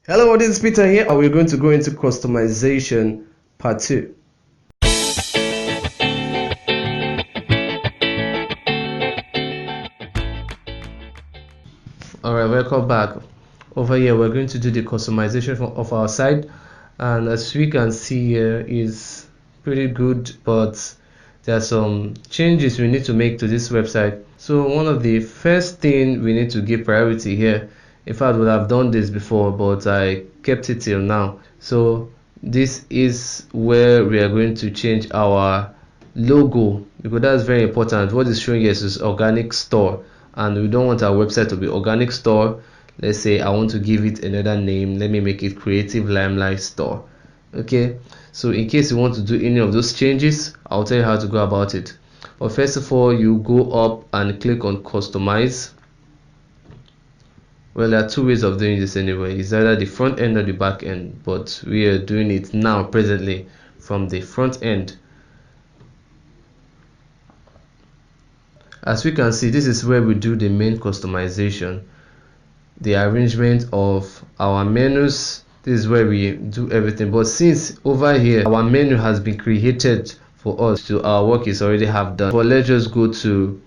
Hello, this is Peter here, and we're going to go into customization part 2. Alright, welcome back. Over here, we're going to do the customization of our site, and as we can see here, is pretty good, but there are some changes we need to make to this website. So one of the first thing we need to give priority here, in fact, we'll have done this before, but I kept it till now. So this is where we are going to change our logo, because that's very important. What is showing here is organic store, and we don't want our website to be organic store. Let's say I want to give it another name. Let me make it Creative Limelight Store. Okay, so in case you want to do any of those changes, I'll tell you how to go about it. But first of all, you go up and click on customize. Well, there are two ways of doing this anyway. It's either the front end or the back end, but we are doing it now presently from the front end. As we can see, this is where we do the main customization, the arrangement of our menus. This is where we do everything, but since over here our menu has been created for us, so our work is already half done. But let's just go to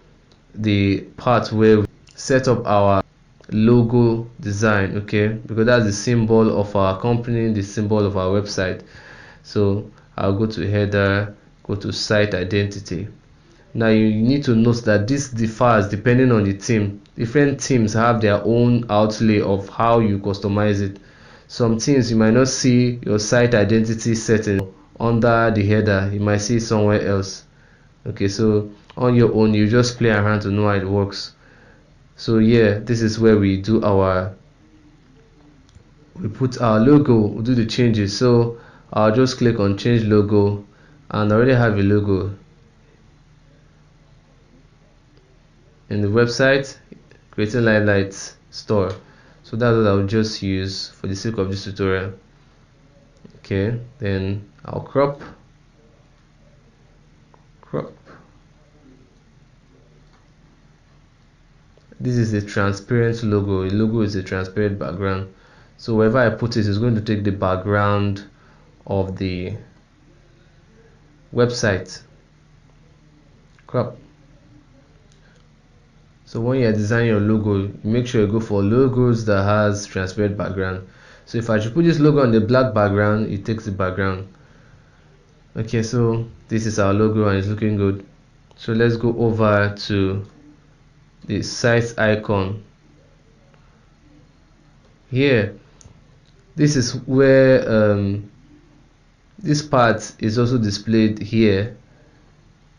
the part where we set up our logo design, okay, because that's the symbol of our company, the symbol of our website. So I'll go to header, go to site identity. Now you need to note that this differs depending on the theme. Different themes have their own outlay of how you customize it. Some themes you might not see your site identity setting under the header, you might see it somewhere else. Okay, so on your own you just play around to know how it works. So yeah, this is where we do we put our logo, we'll do the changes. So I'll just click on change logo, and I already have a logo in the website Creating Limelight Store. So that's what I'll just use for the sake of this tutorial. Okay, then I'll crop. This is a transparent logo. The logo is a transparent background, so wherever I put it, it's going to take the background of the website. Crop. So when you're designing your logo, you make sure you go for logos that has transparent background. So if I should put this logo on the black background, it takes the background. Okay, so this is our logo and it's looking good. So let's go over to the site icon. Here, this is where this part is also displayed here,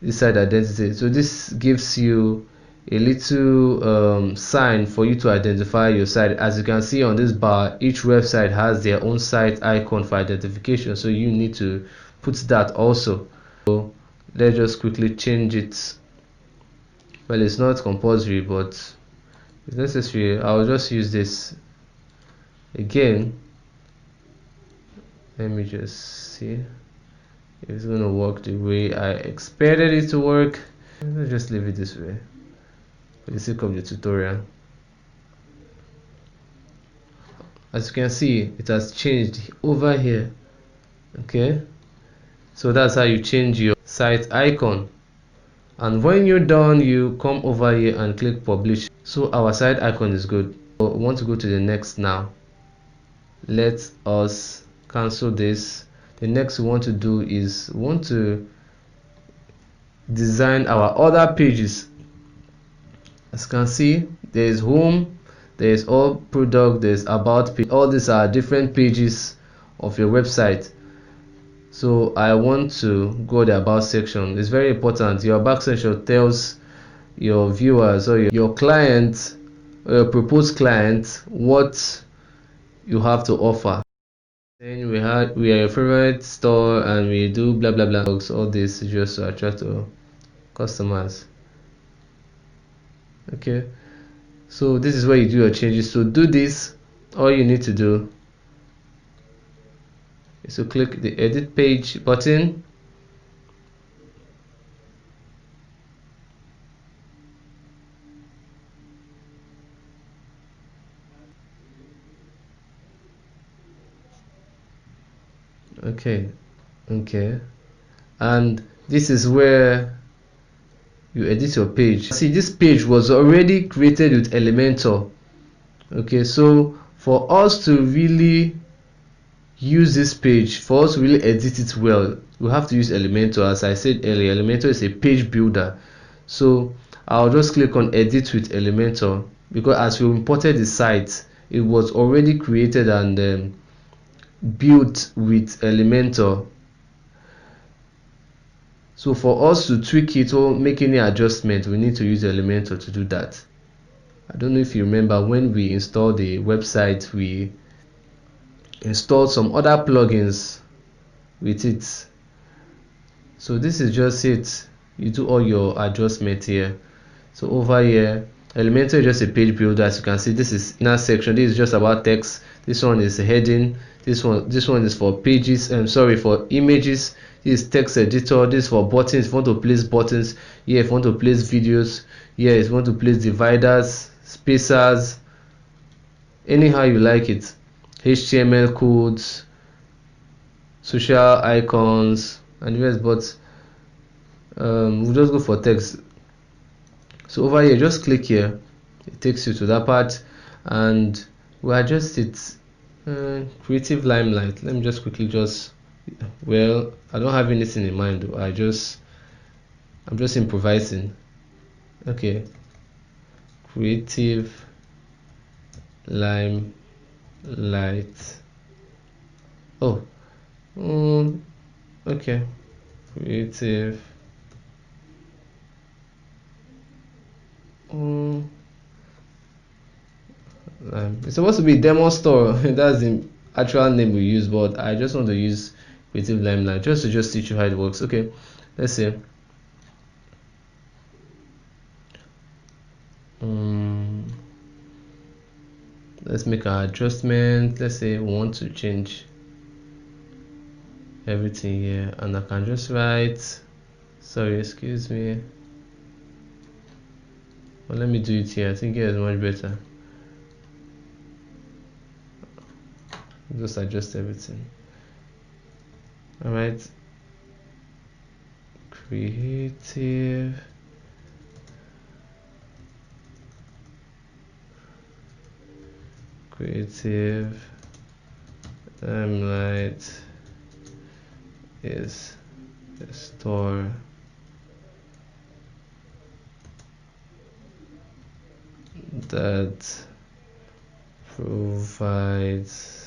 this site identity. So this gives you a little sign for you to identify your site. As you can see on this bar, each website has their own site icon for identification, so you need to put that also. So let's just quickly change it. Well, it's not compulsory, but it's necessary. I'll just use this again. Let me just see if it's gonna work the way I expected it to work. Let's just leave it this way for the sake of the tutorial. As you can see, it has changed over here. Okay, so that's how you change your site icon. And when you're done, you come over here and click publish. So our site icon is good. So we want to go to the next now. Let us cancel this. The next we want to do is we want to design our other pages. As you can see, there is home, there is all product, there's about page. All these are different pages of your website. So I want to go the about section. It's very important. Your about section tells your viewers or your client or your proposed client what you have to offer. Then we are your favorite store and we do blah blah blah. All this is just to attract customers. Okay, so this is where you do your changes. So do this, all you need to do is to click the edit page button. Okay, and this is where you edit your page. See, this page was already created with Elementor. Okay, so for us to really use this page, for us to really edit it well, we have to use Elementor. As I said earlier, Elementor is a page builder. So I'll just click on edit with Elementor, because as we imported the site, it was already created and built with Elementor. So for us to tweak it or make any adjustment, we need to use Elementor to do that. I don't know if you remember, when we installed the website, we installed some other plugins with it. So this is just it. You do all your adjustments here. So over here, Elementor is just a page builder. As you can see, this is inner section. This is just about text. This one is a heading. This one is for pages. For images. This is text editor. This is for buttons. If you want to place buttons, here if you want to place videos, here if you want to place dividers, spacers, anyhow you like it. HTML codes, social icons, and the rest. But we'll just go for text. So over here, just click here, it takes you to that part, and we adjust it. Creative Limelight. Let me just quickly I don't have anything in mind though. I'm just improvising. Okay, Creative Limelight. Oh, okay, Creative. It's supposed to be demo store. That's the actual name we use, but I just want to use Creative Limelight just to teach you how it works. Okay, let's see. Let's make our adjustment. Let's say we want to change everything here, and I can just write, sorry, excuse me, well, let me do it here. I think here is much better. Just adjust everything. All right, creative Limelight is a store that provides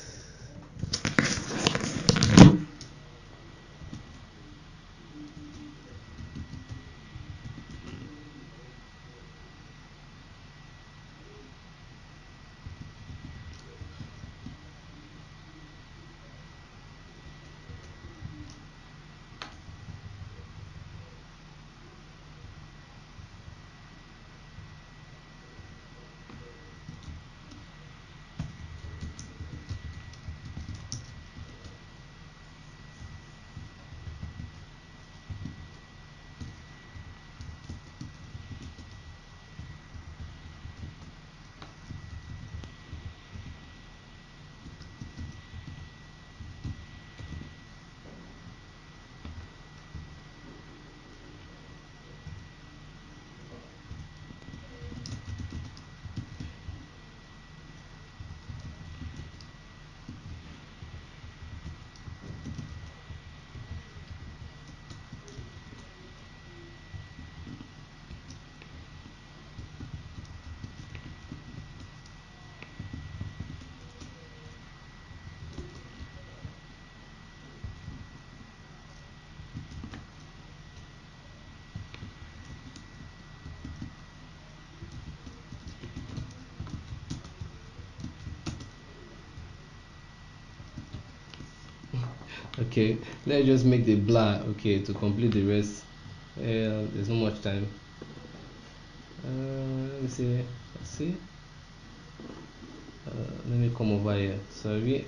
okay, let's just make the blur. Okay, to complete the rest. There's not much time. Let me see. Let's see. Let me come over here. Sorry.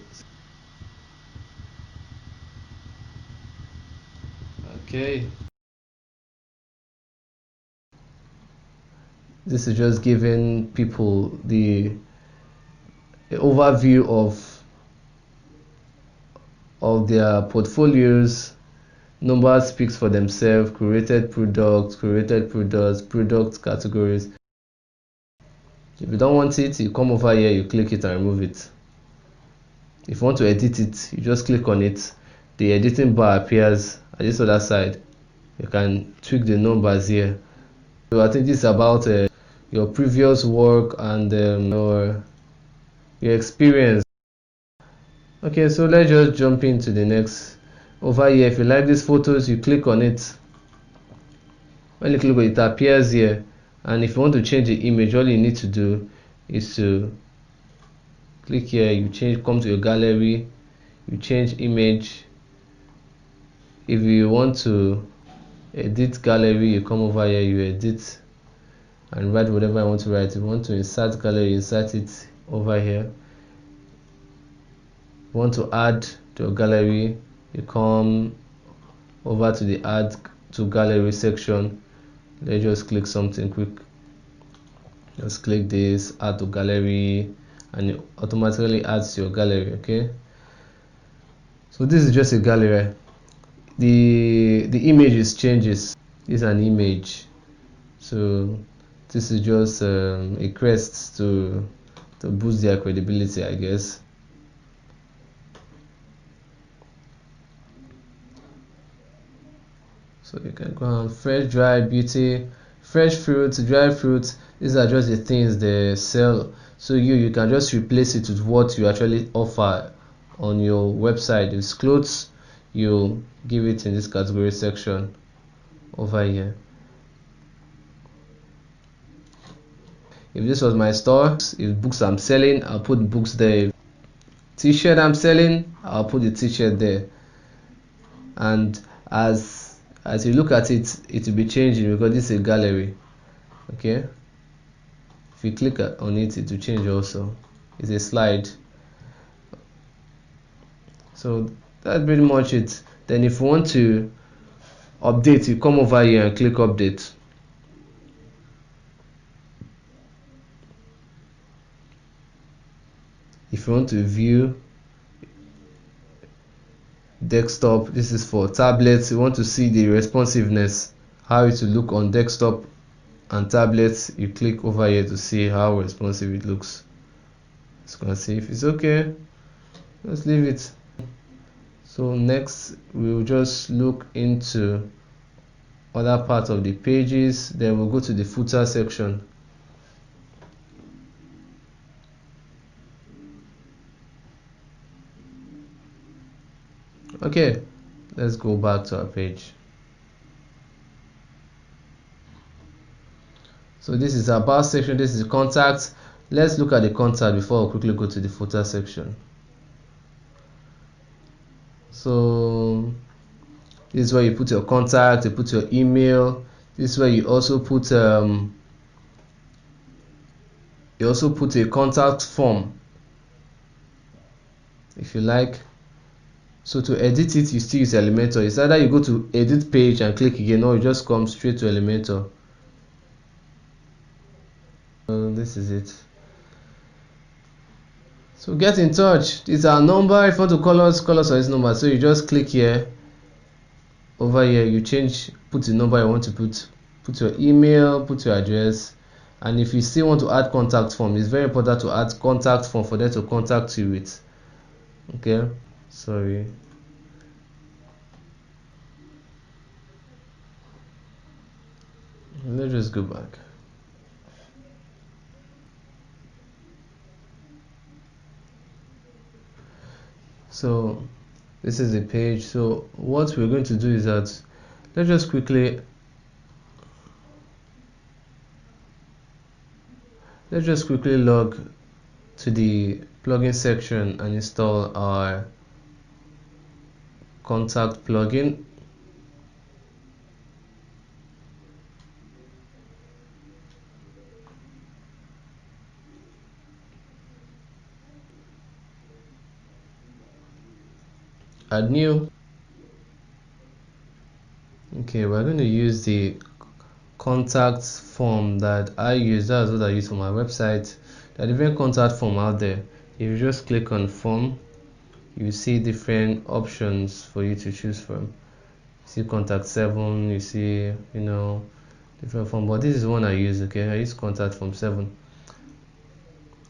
Okay. This is just giving people the overview of their portfolios. Numbers speaks for themselves. Created products, product categories. If you don't want it, you come over here, you click it and remove it. If you want to edit it, you just click on it. The editing bar appears at this other side. You can tweak the numbers here. So I think this is about your previous work and your experience. Okay, so let's just jump into the next. Over here, if you like these photos, you click on it. When you click on it, it appears here. And if you want to change the image, all you need to do is to click here. You come to your gallery, you change image. If you want to edit gallery, you come over here, you edit and write whatever I want to write. If you want to insert gallery, insert it over here. If you want to add to your gallery, you come over to the add to gallery section. Let's just click something quick. Just click this, add to gallery, and it automatically adds to your gallery. Okay, so this is just a gallery. The image changes. This is an image, so this is just a crest to boost their credibility, I guess. So you can go on fresh, dry, beauty, fresh fruits, dry fruits. These are just the things they sell. So you can just replace it with what you actually offer on your website. If it's clothes, you give it in this category section over here. If this was my store, if books I'm selling, I'll put books there. If t-shirt I'm selling, I'll put the t-shirt there. And as you look at it, it will be changing because this is a gallery. Okay, if you click on it, it will change also. It's a slide. So that's pretty much it. Then if you want to update, you come over here and click update. If you want to view desktop, this is for tablets. You want to see the responsiveness, how it will look on desktop and tablets. You click over here to see how responsive it looks. Just gonna see if it's okay. Let's leave it. So next we'll just look into other parts of the pages. Then we'll go to the footer section. Okay, let's go back to our page. So this is about section, this is contact. Let's look at the contact before we quickly go to the footer section. So this is where you put your contact, you put your email. This is where you also put a contact form if you like. So to edit it, you still use Elementor. It's either you go to edit page and click again, or you just come straight to Elementor. This is it. So get in touch. This is our number. If you want to call us on this number. So you just click here. Over here, you put the number you want to put your email, put your address. And if you still want to add contact form, it's very important to add contact form for them to contact you with. Okay, sorry. Let's just go back. So this is the page. So what we're going to do is that let's just quickly log to the plugin section and install our contact plugin. Add new. Okay, we're going to use the contact form that I use. That's what I use for my website. There are different contact form out there. If you just click on form, you see different options for you to choose from. You see contact 7, you see, you know, different form, but this is one I use. Okay, I use contact form 7.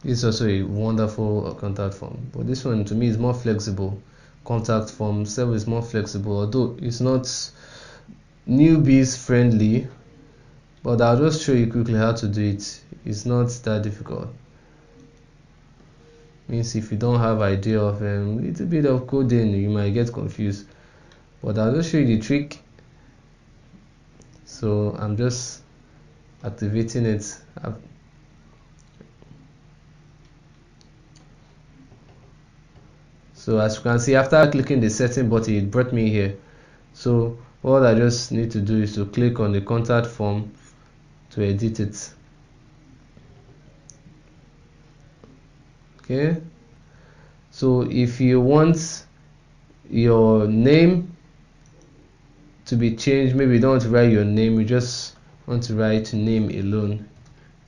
This is also a wonderful contact form, but this one to me is more flexible. Contact form 7 is more flexible, although it's not newbies friendly, but I'll just show you quickly how to do it. It's not that difficult. Means if you don't have idea of a little bit of coding, you might get confused, but I'll just show you the trick. So I'm just activating it. So as you can see, after clicking the setting button, it brought me here. So all I just need to do is to click on the contact form to edit it. Okay, so if you want your name to be changed, maybe you don't want to write your name, you just want to write name alone,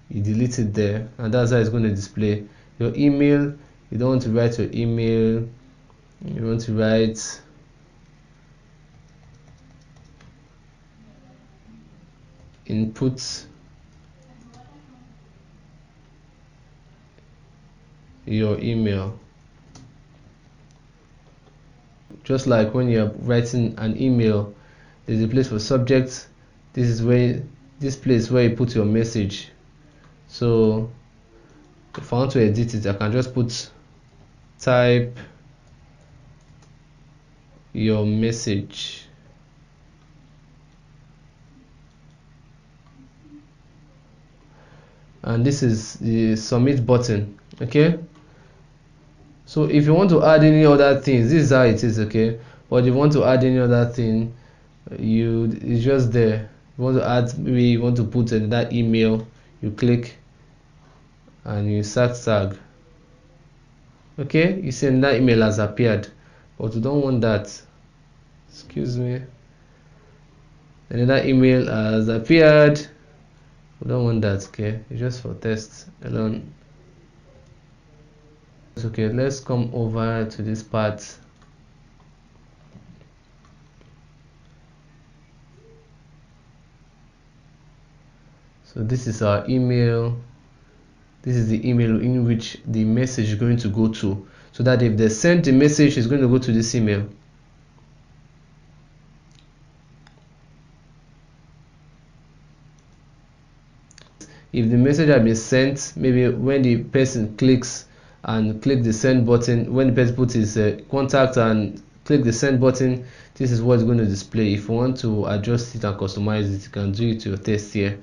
you delete it there, and that's how it's going to display. Your email, you don't want to write your email, you want to write input your email. Just like when you're writing an email, there's a place for subject. This is where, this place where you put your message. So if I want to edit it, I can just put type your message. And this is the submit button. Okay, so if you want to add any other things, this is how it is. Okay, but if you want to add any other thing, it's just there. You want to add, maybe you want to put another email, you click and you tag. Okay, you see another email has appeared, but we don't want that. Excuse me, another email has appeared. We don't want that. Okay, it's just for test alone. Okay, let's come over to this part. So this is our email. This is the email in which the message is going to go to, so that if they send the message, it's going to go to this email. If the message has been sent, maybe when the person clicks and click the send button, when the person puts his contact and click the send button, this is what it's going to display. If you want to adjust it and customize it, you can do it to your taste here.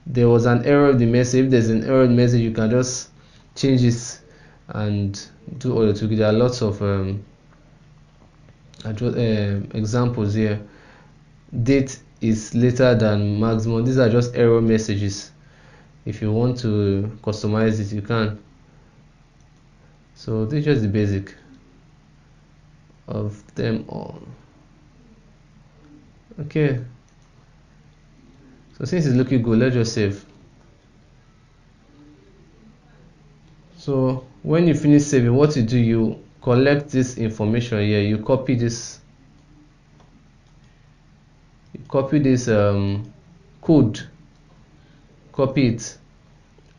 There was an error in the message. If there's an error in the message, you can just change it and do all the tweaks. There are lots of examples here. Date is later than maximum. These are just error messages. If you want to customize it, you can. So this is just the basic of them all. Okay, so since it's looking good, let's just save. So when you finish saving, what you do, you collect this information here, you copy this, code, copy it,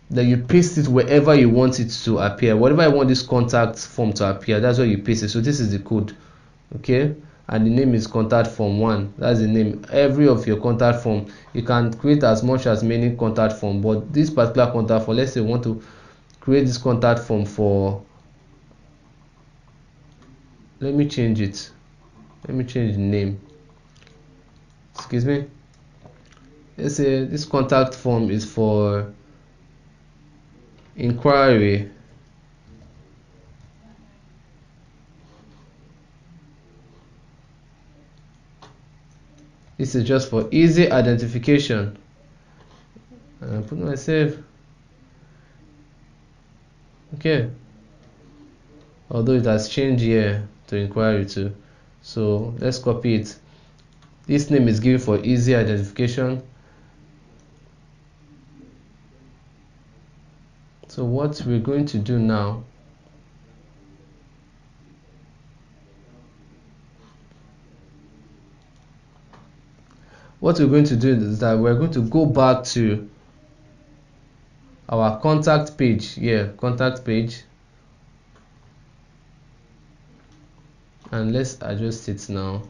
then you paste it wherever you want it to appear. Whatever I want this contact form to appear, that's where you paste it. So this is the code. Okay, and the name is contact form 1. That's the name. Every of your contact form, you can create as many contact form, but this particular contact form, let's say you want to create this contact form for, let me change it, let me change the name. Excuse me, let's say this contact form is for inquiry. This is just for easy identification. Put myself. Okay, although it has changed here to inquiry too, so let's copy it. This name is given for easy identification. So what we're going to do now, what we're going to do is that we're going to go back to our contact page here, contact page, and let's adjust it now.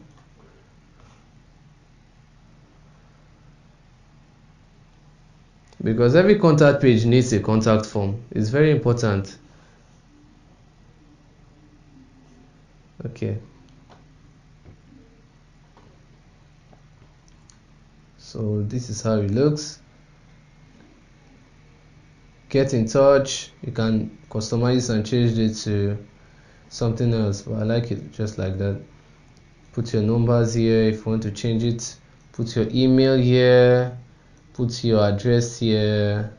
Because every contact page needs a contact form. It's very important. Okay. So this is how it looks. Get in touch. You can customize and change it to something else, but I like it just like that. Put your numbers here if you want to change it. Put your email here. Put your address here.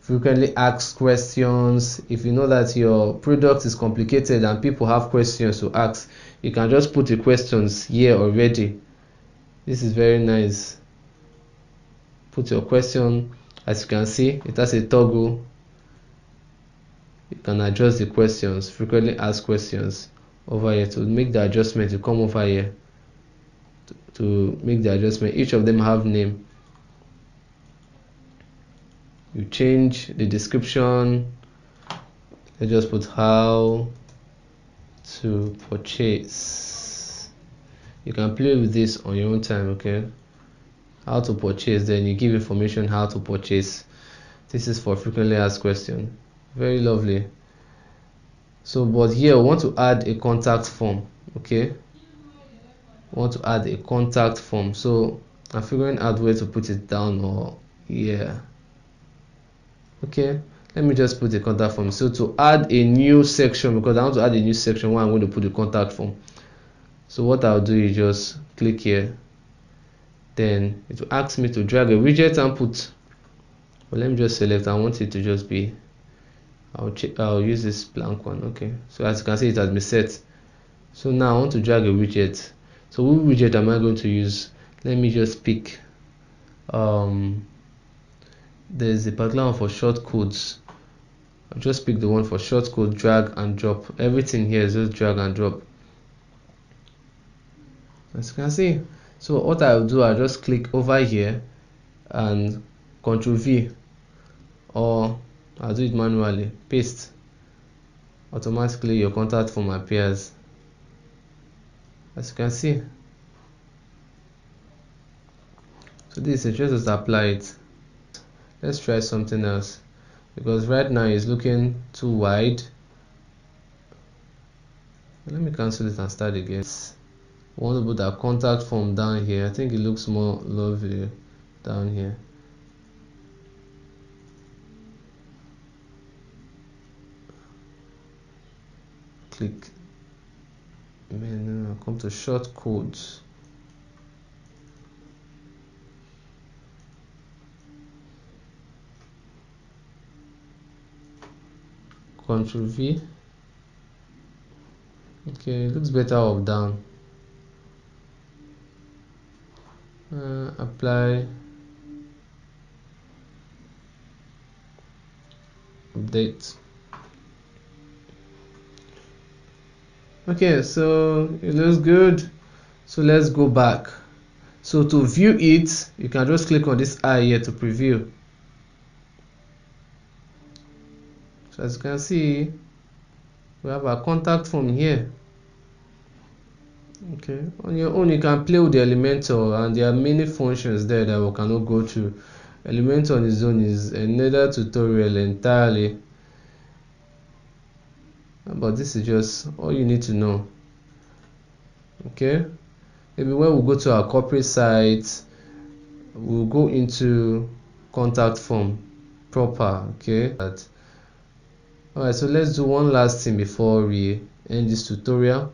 Frequently asked questions. If you know that your product is complicated and people have questions to ask, you can just put the questions here already. This is very nice. Put your question. As you can see, it has a toggle. You can adjust the questions, frequently asked questions over here. To make the adjustment, you come over here to make the adjustment. Each of them have name. You change the description. Let's just put how to purchase. You can play with this on your own time, okay? How to purchase, then you give information how to purchase. This is for frequently asked question. Very lovely. So but here we want to add a contact form, okay? We want to add a contact form, so I'm figuring out where to put it down or here. Okay, let me just put the contact form. So to add a new section, because I want to add a new section where I'm going to put the contact form. So what I'll do is just click here, then it will ask me to drag a widget and put, but let me just select. I want it to just be, I'll use this blank one. Okay, so as you can see, it has been set. So now I want to drag a widget. So which widget am I going to use? Let me just pick there's a particular one for short codes. I'll just pick the one for short code, drag and drop. Everything here is just drag and drop, as you can see. So what I'll do, I'll just click over here and Ctrl V, or I'll do it manually, paste. Automatically your contact form appears, as you can see. So this is just apply it. Let's try something else, because right now it's looking too wide. Let me cancel it and start again. I want to put that contact form down here. I think it looks more lovely down here. Click menu, come to short codes. Ctrl V. Okay, it looks better up down. Apply, update. Okay, so it looks good. So let's go back. So to view it, you can just click on this eye here to preview. So as you can see, we have our contact form here. Okay, on your own you can play with the Elementor, and there are many functions there that we cannot go through. Elementor on its own is another tutorial entirely, but this is just all you need to know. Okay, maybe when we go to our corporate site, we'll go into contact form proper. Okay, alright, so let's do one last thing before we end this tutorial.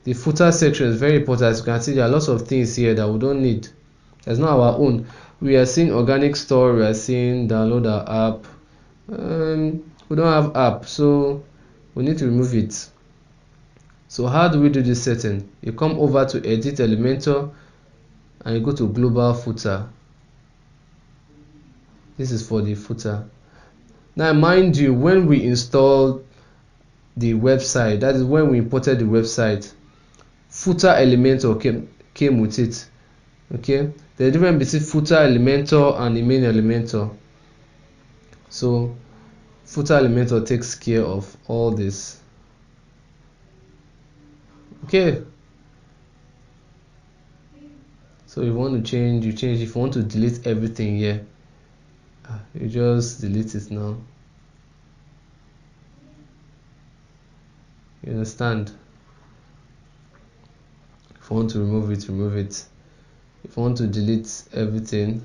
The footer section is very important. As you can see, there are lots of things here that we don't need. That's not our own. We are seeing organic store, we are seeing download our app. We don't have app, so we need to remove it. So how do we do this setting? You come over to edit Elementor and you go to global footer. This is for the footer. Now mind you, when we installed the website, that is when we imported the website, footer Elementor came with it. Okay, the difference between footer elementor and the main elementor. So footer elementor takes care of all this. Okay, so if you want to change, you change. If you want to delete everything here, you just delete it now. You understand? If you want to remove it, remove it. If you want to delete everything,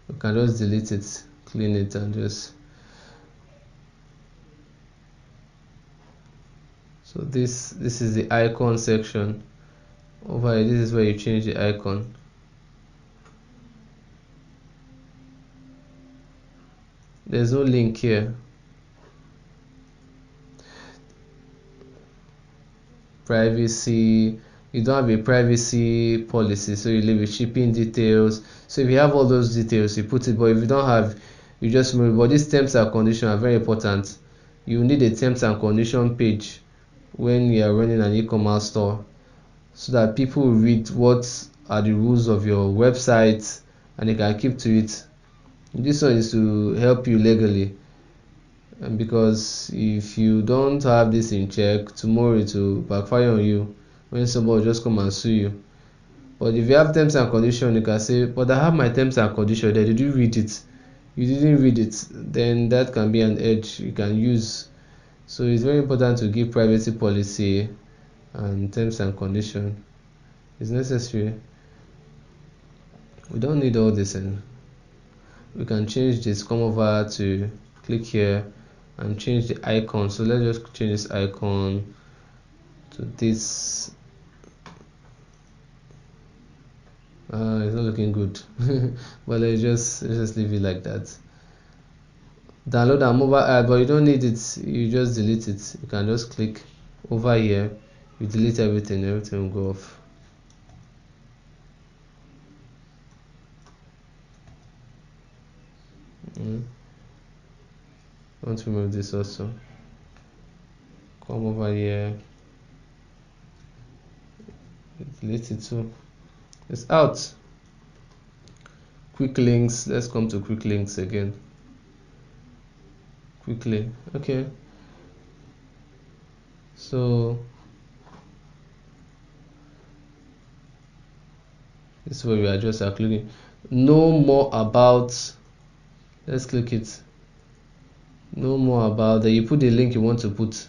you can just delete it, clean it, and just. So this is the icon section. Over here, this is where you change the icon. There's no link here. Privacy, you don't have a privacy policy, so you leave with shipping details. So if you have all those details, you put it, but if you don't have, you just remove it. But these terms and conditions are very important. You need a terms and condition page when you are running an e-commerce store, so that people will read what are the rules of your website and they can keep to it. This one is to help you legally, and because if you don't have this in check, tomorrow it will backfire on you when somebody just come and sue you. But if you have terms and conditions, you can say, but I have my terms and conditions there, did you read it? You didn't read it, then that can be an edge you can use. So it's very important to give privacy policy and terms and conditions. It's necessary. We don't need all this, and we can change this. Come over to click here and change the icon. So let's just change this icon to this. It's not looking good. But let's just leave it like that. Download a mobile app, but you don't need it, you just delete it. You can just click over here, you delete everything will go off. I want to remove this also. Come over here, delete it too. It's out. Quick links, let's come to quick links again. Quickly, okay. So this is where we are just clicking. Know more about, let's click it. Know more about that. You put the link you want to put.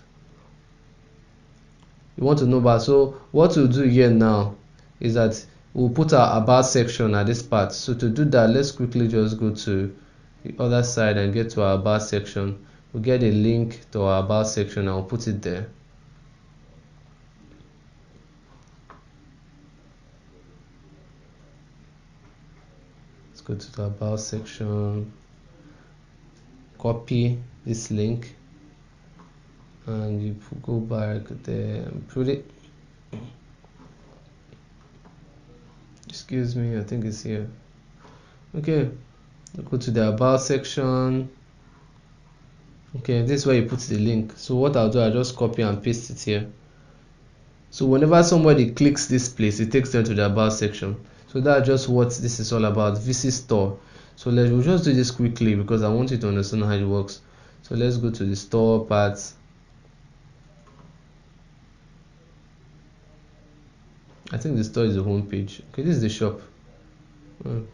You want to know about. So what we'll do here now is that we'll put our about section at this part. So to do that, let's quickly just go to the other side and get to our about section. We'll get a link to our about section and we'll put it there. Let's go to the about section, copy this link, and you go back there and put it. Excuse me, I think it's here. Okay, go to the about section. Okay, this is where you put the link. So what I'll do, I'll just copy and paste it here. So whenever somebody clicks this place, it takes them to the about section. So that's just what this is all about. Visit store. So we'll just do this quickly because I want you to understand how it works. So let's go to the store part. I think the store is the home page. Okay, this is the shop.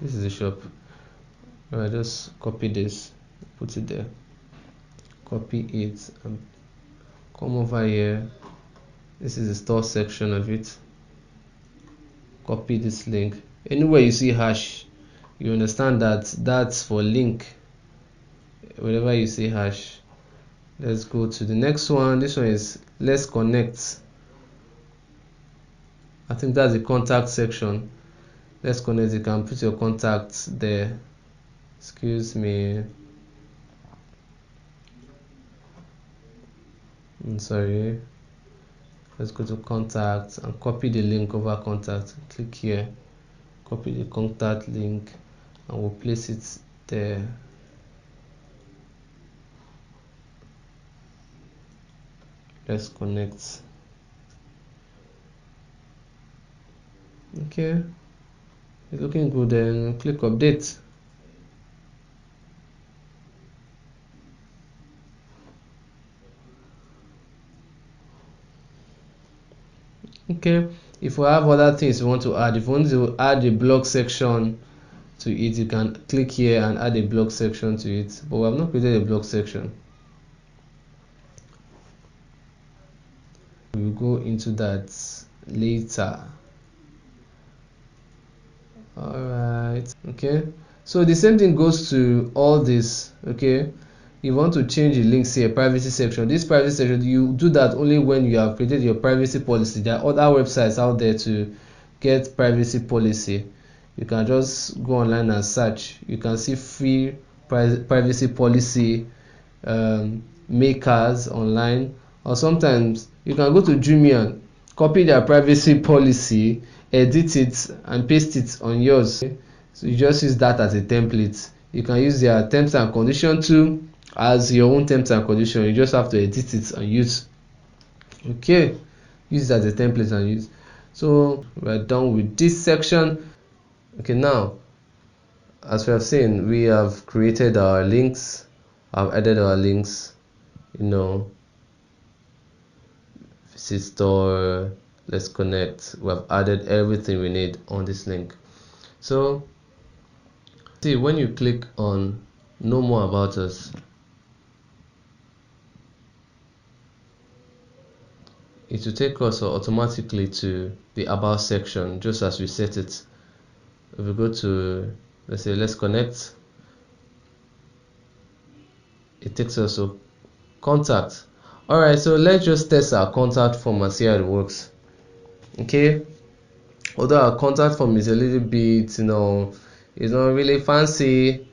This is the shop. Alright, just copy this, put it there. Copy it and come over here. This is the store section of it. Copy this link. Anywhere you see hash, you understand that that's for link. Whenever you see hash, let's go to the next one. This one is let's connect. I think that's the contact section. Let's connect. You can put your contacts there. Excuse me. I'm sorry. Let's go to contact and copy the link over contact. Click here, copy the contact link, and we'll place it there. Let's connect. Okay, it's looking good. Then click update. Okay, if we have other things we want to add, if we want to add a blog section to it, you can click here and add a blog section to it, but we have not created a blog section. We will go into that later. Alright, okay, so the same thing goes to all this. Okay, you want to change the links here, privacy section. This privacy section, you do that only when you have created your privacy policy. There are other websites out there to get privacy policy. You can just go online and search. You can see free privacy policy makers online, or sometimes you can go to Jumia, copy their privacy policy, edit it and paste it on yours. So you just use that as a template. You can use their terms and conditions too as your own terms and conditions. You just have to edit it and use. Okay, use it as a template and use. So we're done with this section. Okay, now as we have seen, we have created our links. I've added our links, visit store, let's connect. We have added everything we need on this link. So see, when you click on know more about us, it will take us automatically to the about section, just as we set it. If we go to, let's say, let's connect, it takes us to contact. Alright, so let's just test our contact form and see how it works. Okay, although our contact form is a little bit, it's not really fancy.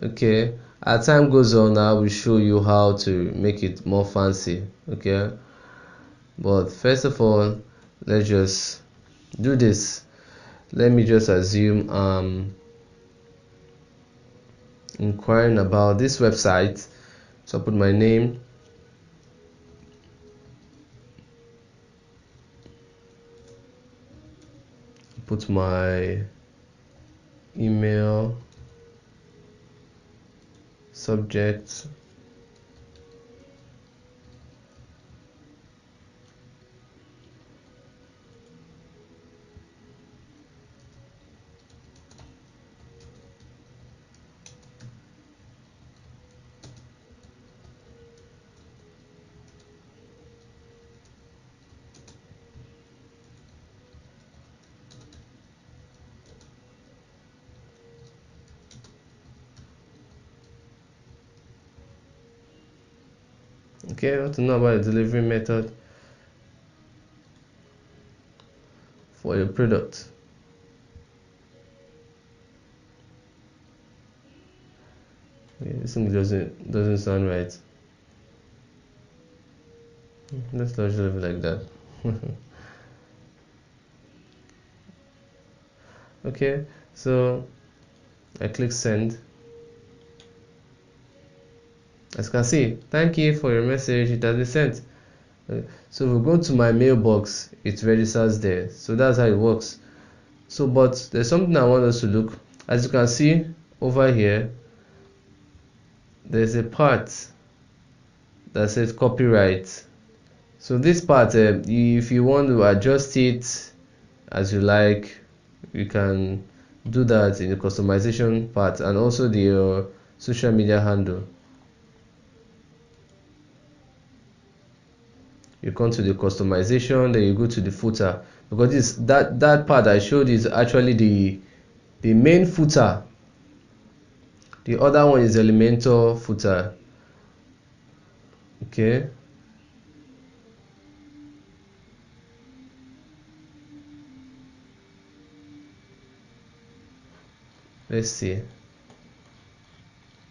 Okay, as time goes on, I will show you how to make it more fancy. Okay, but first of all, let's just do this. Let me just assume inquiring about this website, so I put my name, put my email, subject, okay, what to know about the delivery method for your product. Okay, this thing doesn't sound right. Let's just leave it like that. Okay, so I click send. As you can see, thank you for your message, it has been sent. So we go to my mailbox, it registers there. So that's how it works. So but there's something I want us to look. As you can see over here, there's a part that says copyright. So this part, if you want to adjust it as you like, you can do that in the customization part, and also the social media handle. You come to the customization, then you go to the footer, because that part I showed is actually the main footer. The other one is Elementor footer. Okay, let's see.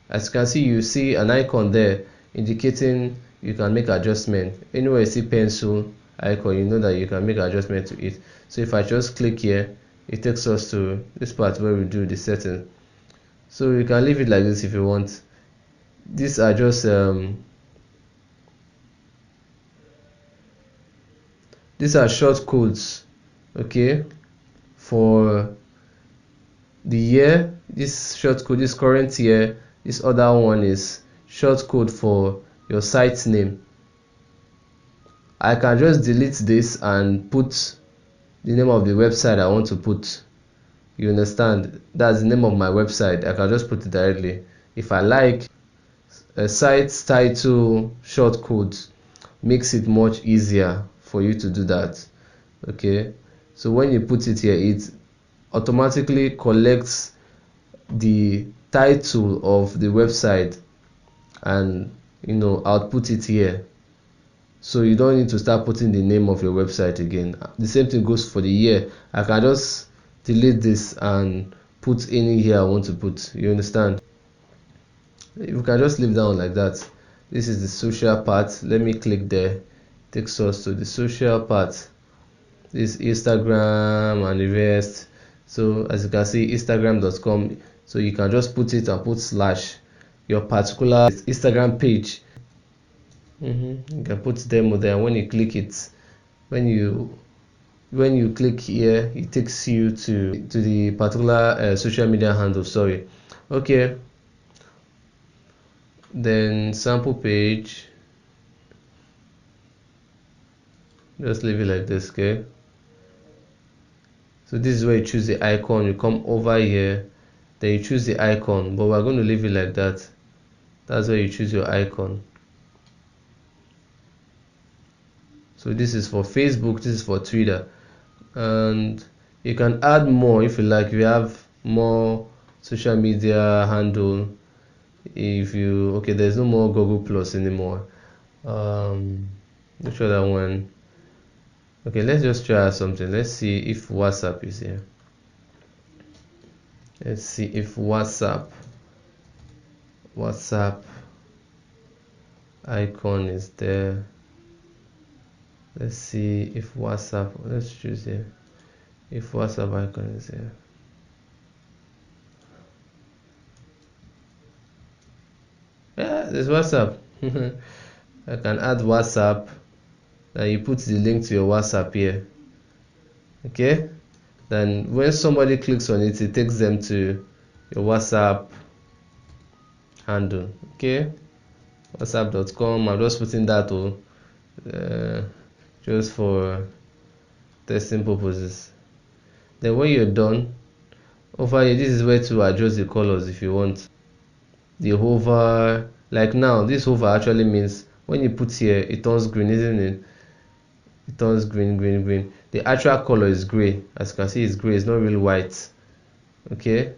As you can see, you see an icon there indicating you can make adjustment. Anywhere you see pencil icon, you know that you can make adjustment to it. So if I just click here, it takes us to this part where we do the setting. So you can leave it like this if you want. These are just these are short codes, okay, for the year, this short code, this current year. This other one is short code for your site name. I can just delete this and put the name of the website I want to put. You understand? That's the name of my website. I can just put it directly. If I like, a site title short code makes it much easier for you to do that. Okay, so when you put it here, it automatically collects the title of the website and output it here, so you don't need to start putting the name of your website again. The same thing goes for the year. I can just delete this and put any year I want to put. You understand? You can just leave down like that. This is the social part. Let me click there. Takes us to the social part. This Instagram and the rest. So as you can see, instagram.com. So you can just put it and put slash your particular Instagram page. You can put demo there. When you click it, when you click here, it takes you to the particular social media handle. Sorry. Okay, then sample page, just leave it like this. Okay, so this is where you choose the icon. You come over here, then you choose the icon, but we're going to leave it like that. That's where you choose your icon. So this is for Facebook, this is for Twitter, and you can add more if you like. You have more social media handle. If you there's no more Google Plus anymore. Make sure that one. Okay, let's just try something. Let's see if WhatsApp is here. Let's see if WhatsApp icon is there. Let's see if WhatsApp, let's choose here, if WhatsApp icon is here. Yeah, there's WhatsApp. I can add WhatsApp, and you put the link to your WhatsApp here. Okay, then when somebody clicks on it, it takes them to your WhatsApp handle. Okay, whatsapp.com. I'm just putting that just for testing purposes. Then when you're done, over here, this is where to adjust the colors if you want. The hover, like now, this hover actually means when you put here, it turns green, isn't it? It turns green. The actual color is gray. As you can see, it's gray, it's not really white. Okay,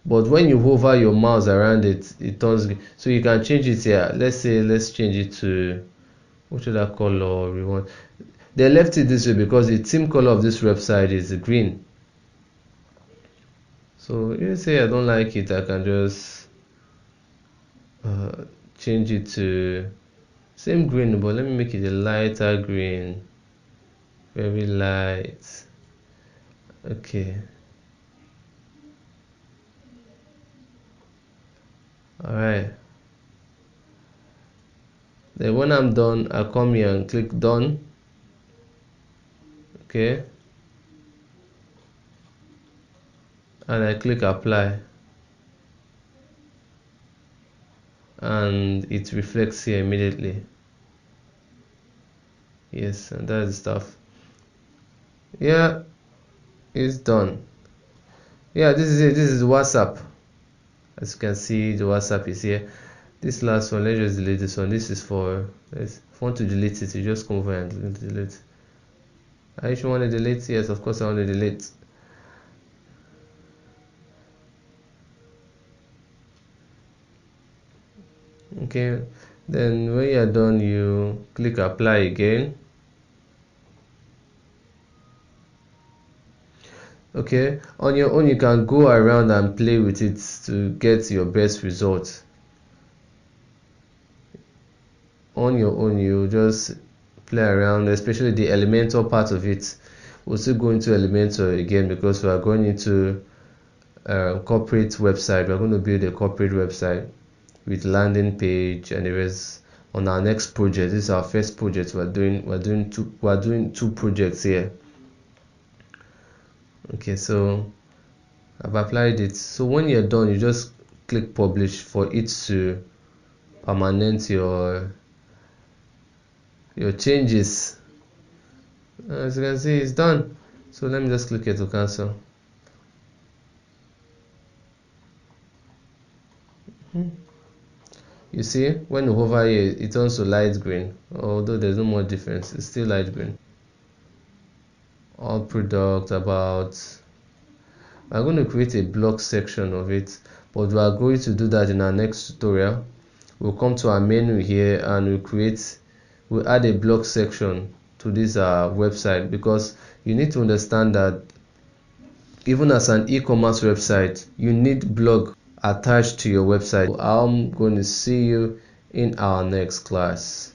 but when you hover your mouse around it, it turns green. So you can change it here. Let's change it to, what should that color we want? They left it this way because the theme color of this website is green. So you say I don't like it, I can just change it to same green, but let me make it a lighter green, very light. Okay, all right. Then when I'm done, I come here and click done. Okay, and I click apply, and it reflects here immediately. Yes, and that's the stuff. Yeah, it's done. Yeah, this is it. This is WhatsApp. As you can see, the WhatsApp is here. This last one, let's just delete this one. This is for, if you want to delete it, you just come over and delete. Are you sure you want to delete? Yes, of course I want to delete. Okay, then when you're done, you click apply again. Okay, on your own you can go around and play with it to get your best result. On your own, you just play around, especially the Elementor part of it. We'll still go into Elementor again because we are going into corporate website. We're going to build a corporate website with landing page and the rest on our next project. This is our first project. We're doing two projects here. Okay, so I've applied it. So when you're done, you just click publish for it to permanent your changes. As you can see, it's done. So let me just click here to cancel. You see, when you hover here, it turns to light green, although there's no more difference. It's still light green. All product about. I'm going to create a blog section of it, but we are going to do that in our next tutorial. We'll come to our menu here and we'll add a blog section to this website, because you need to understand that even as an e-commerce website, you need blog attached to your website. I'm going to see you in our next class.